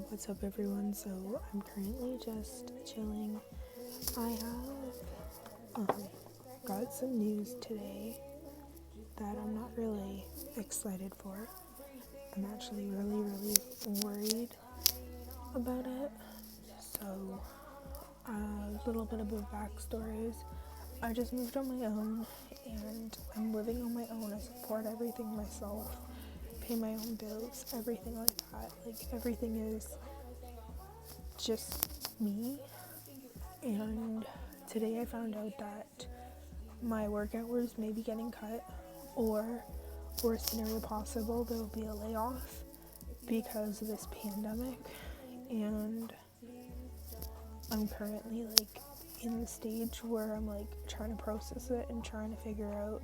What's up, everyone? So I'm currently just chilling. I have got some news today that I'm not really excited for. I'm actually really worried about it. So a little bit of a backstory is I just moved on my own and I'm living on my own. I support everything myself, pay my own bills, everything like that. Like everything is just me. And today I found out that my work hours may be getting cut, or worst scenario possible, there will be a layoff because of this pandemic. And I'm currently in the stage where I'm trying to process it and trying to figure out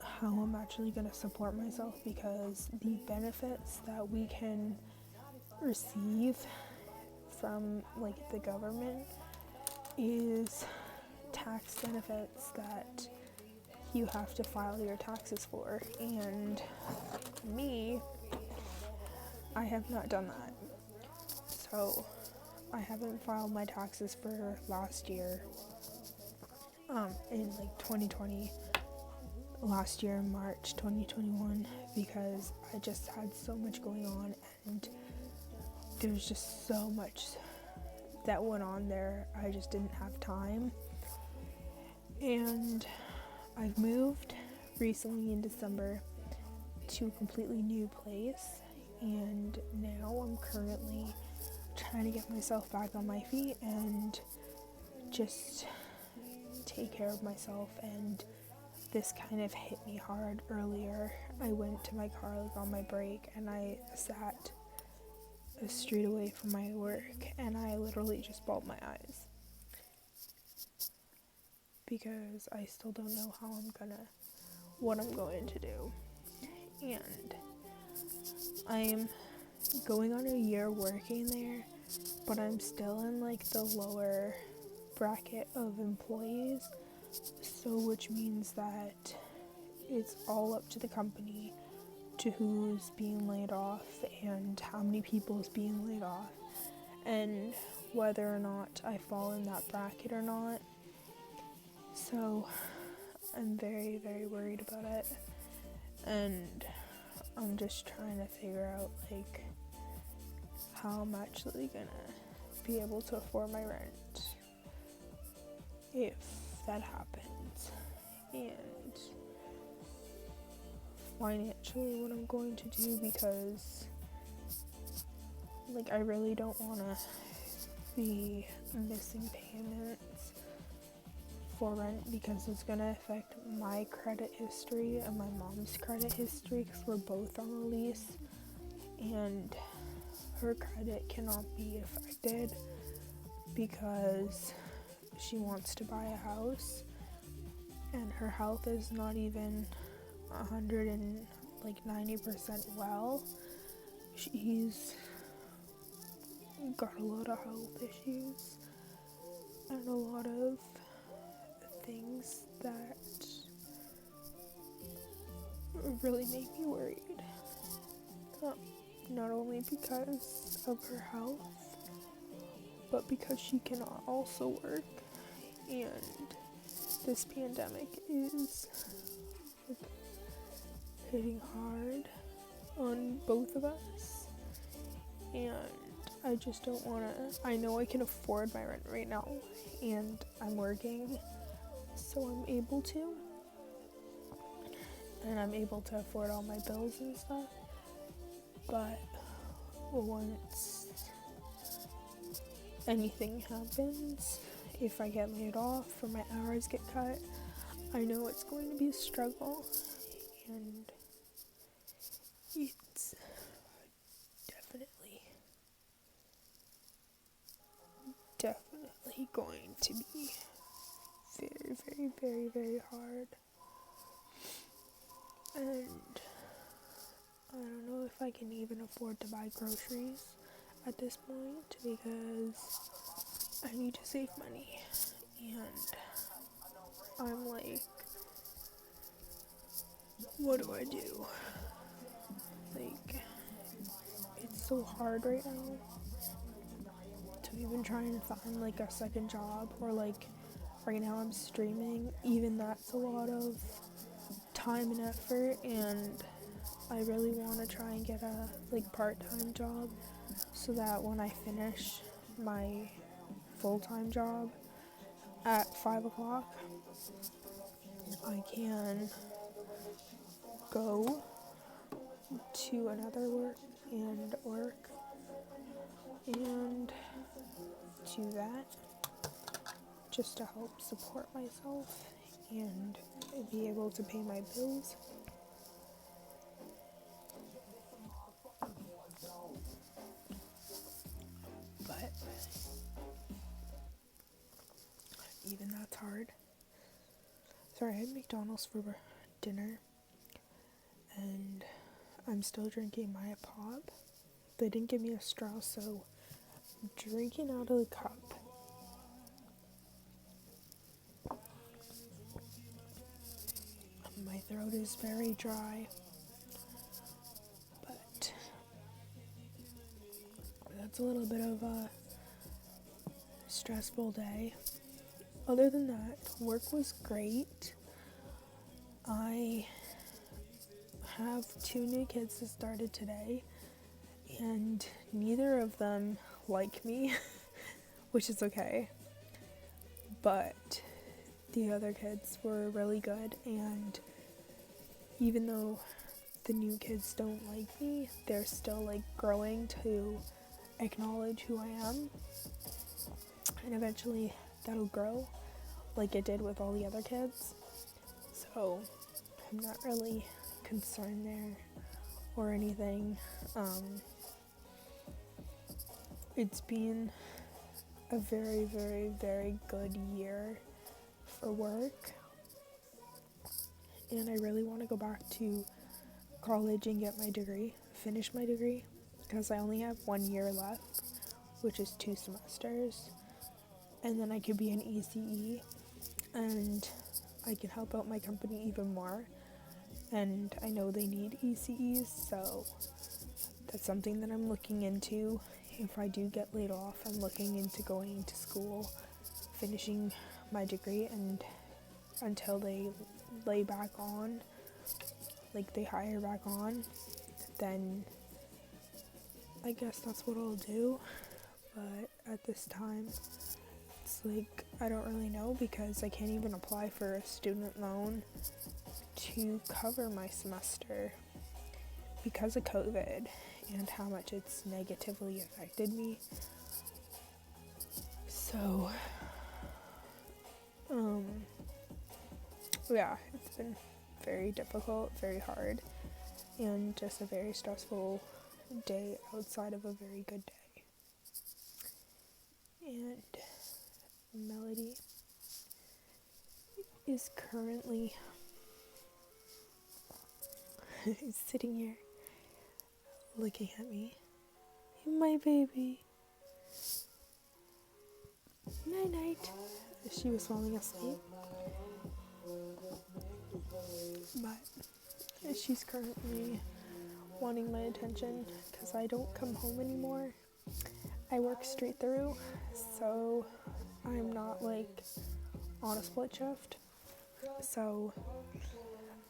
how I'm actually going to support myself, because the benefits that we can receive from the government is tax benefits that you have to file your taxes for, and me, I have not done that. So I haven't filed my taxes for last year, in 2020, last year in March 2021, because I just had so much going on and there was just so much that went on there. I just didn't have time. And I've moved recently in December to a completely new place, and now I'm currently trying to get myself back on my feet and just take care of myself. And this kind of hit me hard earlier. I went to my car on my break and I sat a street away from my work and I literally just bawled my eyes, because I still don't know what I'm going to do. And I'm going on a year working there, but I'm still in the lower bracket of employees, so which means that it's all up to the company to who's being laid off and how many people is being laid off, and whether or not I fall in that bracket or not. So I'm very worried about it, and I'm just trying to figure out how I'm actually gonna be able to afford my rent if that happens, and financially what I'm going to do, because I really don't want to be missing payments for rent, because it's going to affect my credit history and my mom's credit history, because we're both on a lease and her credit cannot be affected because she wants to buy a house and her health is not even 190% well. She's got a lot of health issues and a lot of things that really make me worried. Not only because of her health, but because she cannot also work, and this pandemic is hitting hard on both of us, and I just don't want to. I know I can afford my rent right now and I'm working, so I'm able to, and I'm able to afford all my bills and stuff, but once anything happens, if I get laid off or my hours get cut, I know it's going to be a struggle, and it's definitely going to be very hard. And I don't know if I can even afford to buy groceries at this point, because I need to save money, and I'm what do I do? It's so hard right now to even try and find like a second job, or like right now I'm streaming. Even that's a lot of time and effort, and I really want to try and get a like part-time job so that when I finish my full-time job at 5 o'clock, I can go to another work and do that just to help support myself and be able to pay my bills. But even that's hard. Sorry, I had McDonald's for dinner, and I'm still drinking my pop. They didn't give me a straw, so I'm drinking out of the cup. My throat is very dry, but that's a little bit of a stressful day. Other than that, work was great. I have 2 new kids that started today, and neither of them like me, which is okay. But the other kids were really good, and even though the new kids don't like me, they're still like growing to acknowledge who I am, and eventually that'll grow like it did with all the other kids. So I'm not really concerned there or anything. It's been a very, very, very good year for work, and I really want to go back to college and get my degree, finish my degree, because I only have 1 year left, which is 2 semesters, and then I could be an ECE, and I can help out my company even more, and I know they need ECEs, so that's something that I'm looking into. If I do get laid off, I'm looking into going to school, finishing my degree, and until they lay back on, like they hire back on, then I guess that's what I'll do. But at this time, it's like I don't really know, because I can't even apply for a student loan to cover my semester because of COVID and how much it's negatively affected me. So yeah, it's been very difficult, very hard, and just a very stressful day outside of a very good day. And Melody is currently sitting here looking at me. My baby. Night night. She was falling asleep. But she's currently wanting my attention because I don't come home anymore. I work straight through, so I'm not like on a split shift. So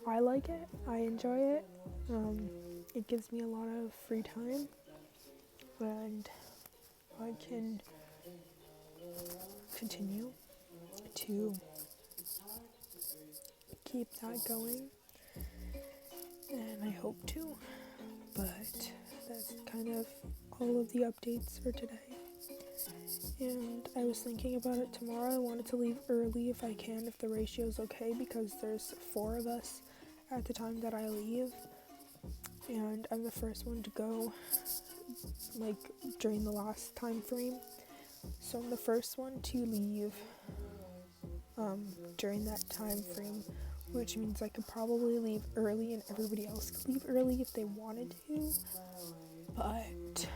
I like it. I enjoy it. It gives me a lot of free time, and I can continue to keep that going, and I hope to. But that's kind of all of the updates for today. And I was thinking about it tomorrow. I wanted to leave early if I can, if the ratio's okay, because there's 4 of us at the time that I leave, and I'm the first one to go, like, during the last time frame. So I'm the first one to leave during that time frame, which means I could probably leave early and everybody else could leave early if they wanted to, but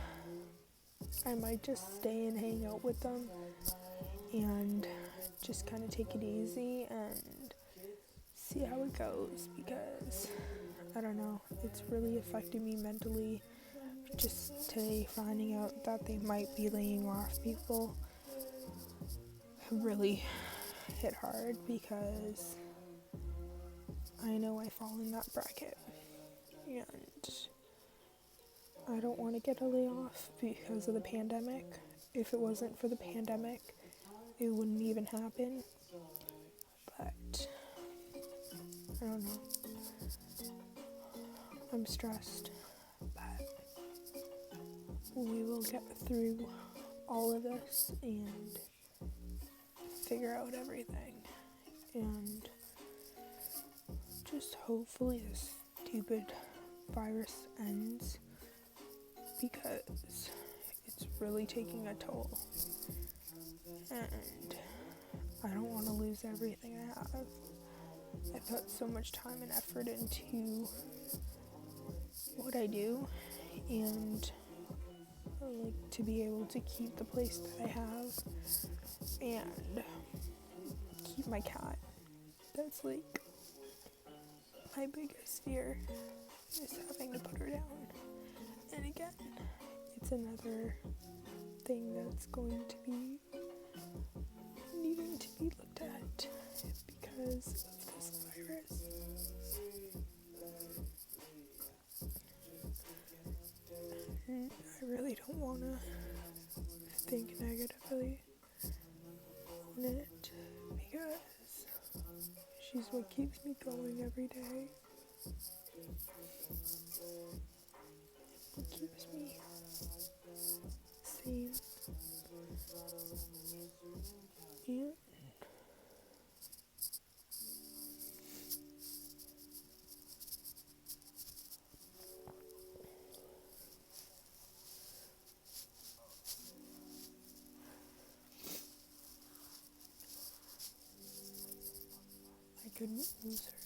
I might just stay and hang out with them and just kind of take it easy and see how it goes, because I don't know, it's really affected me mentally, just today finding out that they might be laying off people really hit hard, because I know I fall in that bracket, and I don't want to get a layoff because of the pandemic. If it wasn't for the pandemic, it wouldn't even happen, but I don't know. I'm stressed, but we will get through all of this and figure out everything, and just hopefully this stupid virus ends, because it's really taking a toll, and I don't want to lose everything I have. I put so much time and effort into what I do, and I like to be able to keep the place that I have and keep my cat. That's like my biggest fear, is having to put her down. And again, it's another thing that's going to be needing to be looked at because of this virus. And I really don't want to think negatively on it, because she's what keeps me going every day. What keeps me sane. Yeah. I couldn't lose her.